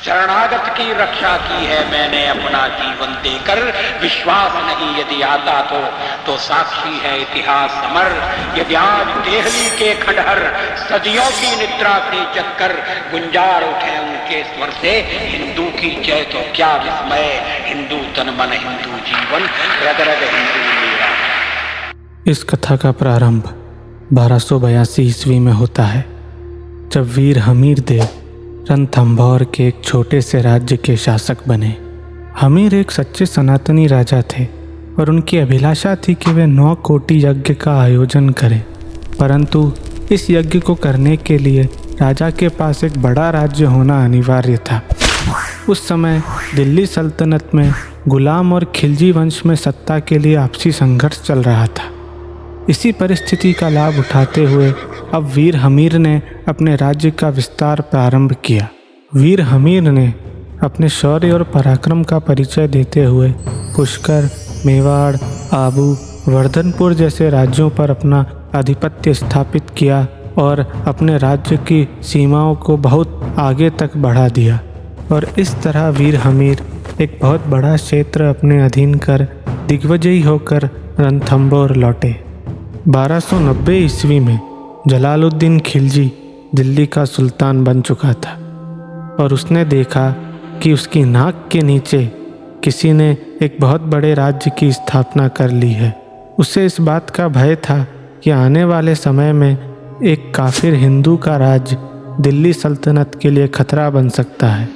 शरणागत की रक्षा की है मैंने अपना जीवन देकर। विश्वास नहीं यदि आता तो साक्षी है इतिहास अमर। यदि आज देहली के खंडहर सदियों की निद्रा से जगकर गुंजार उठे उनके स्वर से हिंदू की जय तो क्या विस्मय। हिंदू तन मन हिंदू जीवन रग रग हिंदू मेरा। इस कथा का प्रारंभ 1282 ईस्वी में होता है, जब वीर हमीर देव रणथंभौर के एक छोटे से राज्य के शासक बने। हमीर एक सच्चे सनातनी राजा थे और उनकी अभिलाषा थी कि वे 9 कोटि यज्ञ का आयोजन करें। परंतु इस यज्ञ को करने के लिए राजा के पास एक बड़ा राज्य होना अनिवार्य था। उस समय दिल्ली सल्तनत में गुलाम और खिलजी वंश में सत्ता के लिए आपसी संघर्ष चल रहा था। इसी परिस्थिति का लाभ उठाते हुए अब वीर हमीर ने अपने राज्य का विस्तार प्रारंभ किया। वीर हमीर ने अपने शौर्य और पराक्रम का परिचय देते हुए पुष्कर, मेवाड़, आबू, वर्धनपुर जैसे राज्यों पर अपना आधिपत्य स्थापित किया और अपने राज्य की सीमाओं को बहुत आगे तक बढ़ा दिया। और इस तरह वीर हमीर एक बहुत बड़ा क्षेत्र अपने अधीन कर दिग्विजयी होकर रणथंभौर लौटे। 1290 ईस्वी में जलालुद्दीन खिलजी दिल्ली का सुल्तान बन चुका था और उसने देखा कि उसकी नाक के नीचे किसी ने एक बहुत बड़े राज्य की स्थापना कर ली है। उसे इस बात का भय था कि आने वाले समय में एक काफिर हिंदू का राज्य दिल्ली सल्तनत के लिए खतरा बन सकता है।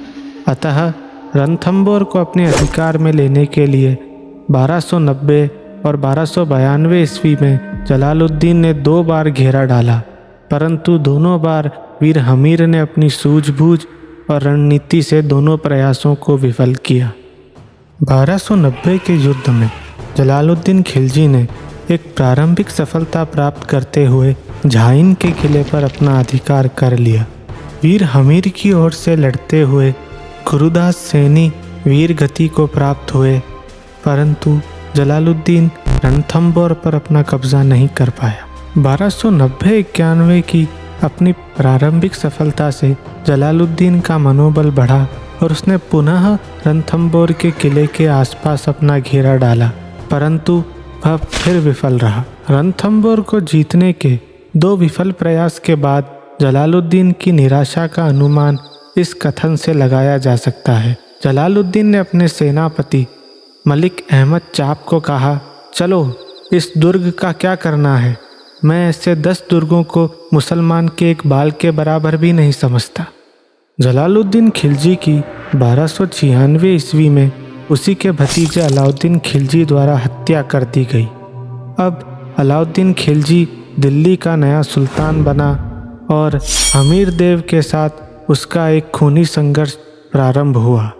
अतः रणथंभौर को अपने अधिकार में लेने के लिए 1290 और 1292 ईस्वी में जलालुद्दीन ने 2 बार घेरा डाला, परंतु दोनों बार वीर हमीर ने अपनी सूझबूझ और रणनीति से दोनों प्रयासों को विफल किया। 1290 के युद्ध में जलालुद्दीन खिलजी ने एक प्रारंभिक सफलता प्राप्त करते हुए झाइन के किले पर अपना अधिकार कर लिया। वीर हमीर की ओर से लड़ते हुए गुरुदास सैनी वीर गति को प्राप्त हुए, परंतु जलालुद्दीन रणथंभौर पर अपना कब्जा नहीं कर पाया। 1290-91 की अपनी प्रारंभिक सफलता से जलालुद्दीन का मनोबल बढ़ा और उसने पुनः रणथंभौर के किले के आसपास अपना घेरा डाला, परंतु वह फिर विफल रहा। रणथंभौर को जीतने के 2 विफल प्रयास के बाद जलालुद्दीन की निराशा का अनुमान इस कथन से लगाया जा सकता है। जलालुद्दीन ने अपने सेनापति मलिक अहमद चाप को कहा, चलो इस दुर्ग का क्या करना है, मैं ऐसे 10 दुर्गों को मुसलमान के एक बाल के बराबर भी नहीं समझता। जलालुद्दीन खिलजी की 1296 ईस्वी में उसी के भतीजे अलाउद्दीन खिलजी द्वारा हत्या कर दी गई। अब अलाउद्दीन खिलजी दिल्ली का नया सुल्तान बना और हमीर देव के साथ उसका एक खूनी संघर्ष प्रारंभ हुआ।